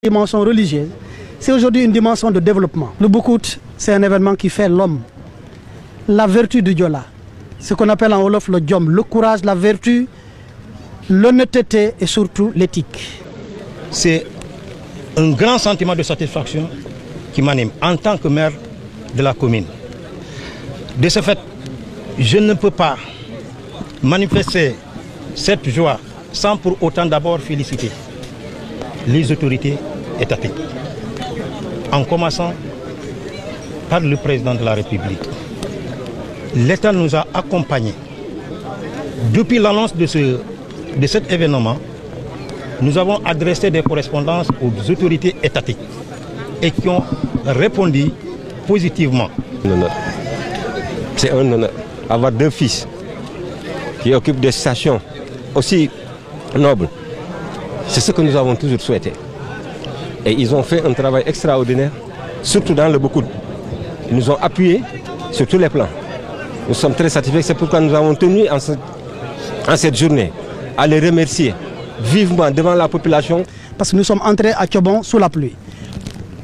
dimension religieuse, c'est aujourd'hui une dimension de développement. Le Boucoute, c'est un événement qui fait l'homme. La vertu du Diola, ce qu'on appelle en Wolof le Diom, le courage, la vertu, l'honnêteté et surtout l'éthique. C'est un grand sentiment de satisfaction qui m'anime en tant que maire de la commune. De ce fait, je ne peux pas manifester cette joie sans pour autant d'abord féliciter les autorités étatiques, en commençant par le président de la République. L'État nous a accompagnés. Depuis l'annonce de cet événement, nous avons adressé des correspondances aux autorités étatiques et qui ont répondu positivement. C'est un honneur. Avoir deux fils qui occupent des stations aussi nobles, c'est ce que nous avons toujours souhaité. Et ils ont fait un travail extraordinaire, surtout dans le Boucoute. Ils nous ont appuyés sur tous les plans. Nous sommes très satisfaits, c'est pourquoi nous avons tenu en cette journée à les remercier vivement devant la population. Parce que nous sommes entrés à Thiobon sous la pluie.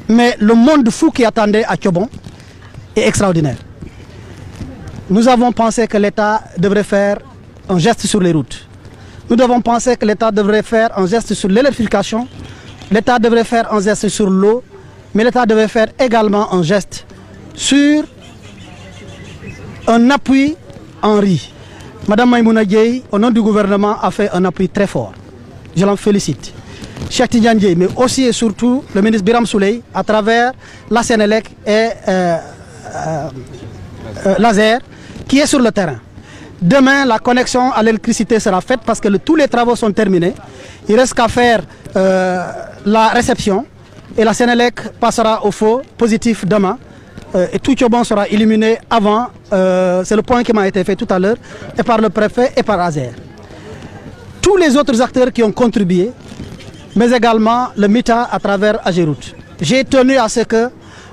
Mais le monde fou qui attendait à Thiobon est extraordinaire. Nous avons pensé que l'État devrait faire un geste sur les routes. Nous devons penser que l'État devrait faire un geste sur l'électrification. L'État devrait faire un geste sur l'eau. Mais l'État devrait faire également un geste sur un appui en riz. Madame Maïmouna Dièye, au nom du gouvernement, a fait un appui très fort. Je l'en félicite. Cheikh Tidiane Dièye, mais aussi et surtout le ministre Biram Souleye, à travers la Sénélec et l'ASER, qui est sur le terrain. Demain, la connexion à l'électricité sera faite parce que tous les travaux sont terminés. Il reste qu'à faire la réception et la Sénélec passera au feu positif demain. Et tout Thiobon sera illuminé avant, c'est le point qui m'a été fait tout à l'heure, et par le préfet et par ASER. Tous les autres acteurs qui ont contribué, mais également le MITA à travers Ageroute. J'ai tenu à ce que,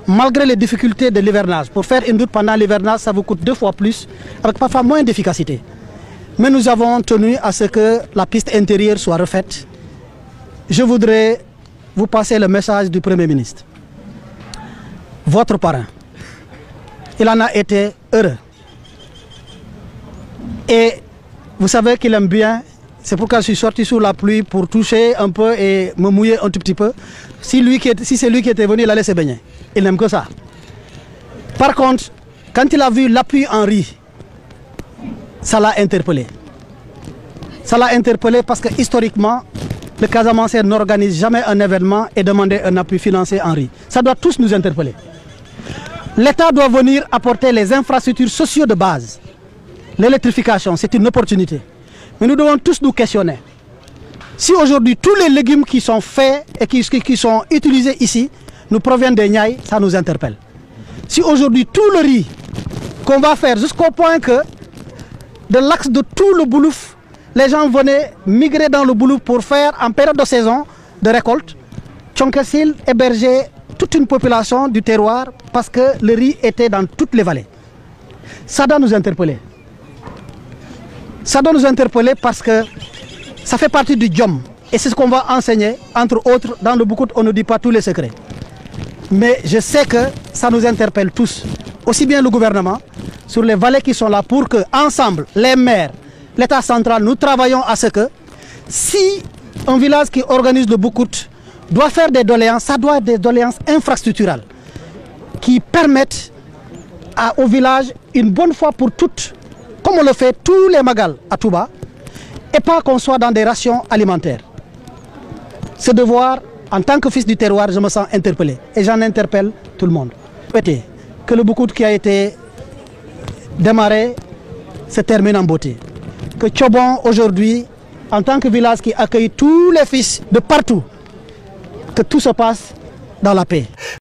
malgré les difficultés de l'hivernage, pour faire une route pendant l'hivernage, ça vous coûte 2 fois plus, avec parfois moins d'efficacité. Mais nous avons tenu à ce que la piste intérieure soit refaite. Je voudrais vous passer le message du Premier ministre. Votre parrain, il en a été heureux. Et vous savez qu'il aime bien, c'est pourquoi je suis sorti sous la pluie pour toucher un peu et me mouiller un tout petit peu. Si c'est lui qui était venu, il allait se baigner. Il n'aime que ça. Par contre, quand il a vu l'appui en riz, ça l'a interpellé. Ça l'a interpellé parce que historiquement, le Casamance n'organise jamais un événement et demander un appui financier en riz. Ça doit tous nous interpeller. L'État doit venir apporter les infrastructures sociales de base. L'électrification, c'est une opportunité. Mais nous devons tous nous questionner. Si aujourd'hui tous les légumes qui sont faits et qui sont utilisés ici nous proviennent des Niayes, ça nous interpelle. Si aujourd'hui tout le riz qu'on va faire jusqu'au point que de l'axe de tout le Boulouf, les gens venaient migrer dans le Boulouf pour faire en période de saison de récolte, Tchonkessil hébergeait toute une population du terroir parce que le riz était dans toutes les vallées. Ça doit nous interpeller. Ça doit nous interpeller parce que ça fait partie du Diom. Et c'est ce qu'on va enseigner, entre autres, dans le Boucoute, on ne dit pas tous les secrets. Mais je sais que ça nous interpelle tous, aussi bien le gouvernement, sur les vallées qui sont là pour que, ensemble, les maires, l'État central, nous travaillons à ce que, si un village qui organise le Boucoute doit faire des doléances, ça doit être des doléances infrastructurales qui permettent au village, une bonne fois pour toutes, comme on le fait tous les Magal à Touba, et pas qu'on soit dans des rations alimentaires. Ce devoir, en tant que fils du terroir, je me sens interpellé. Et j'en interpelle tout le monde. Que le Boucoute qui a été démarré se termine en beauté. Que Thiobon, aujourd'hui, en tant que village qui accueille tous les fils de partout, que tout se passe dans la paix.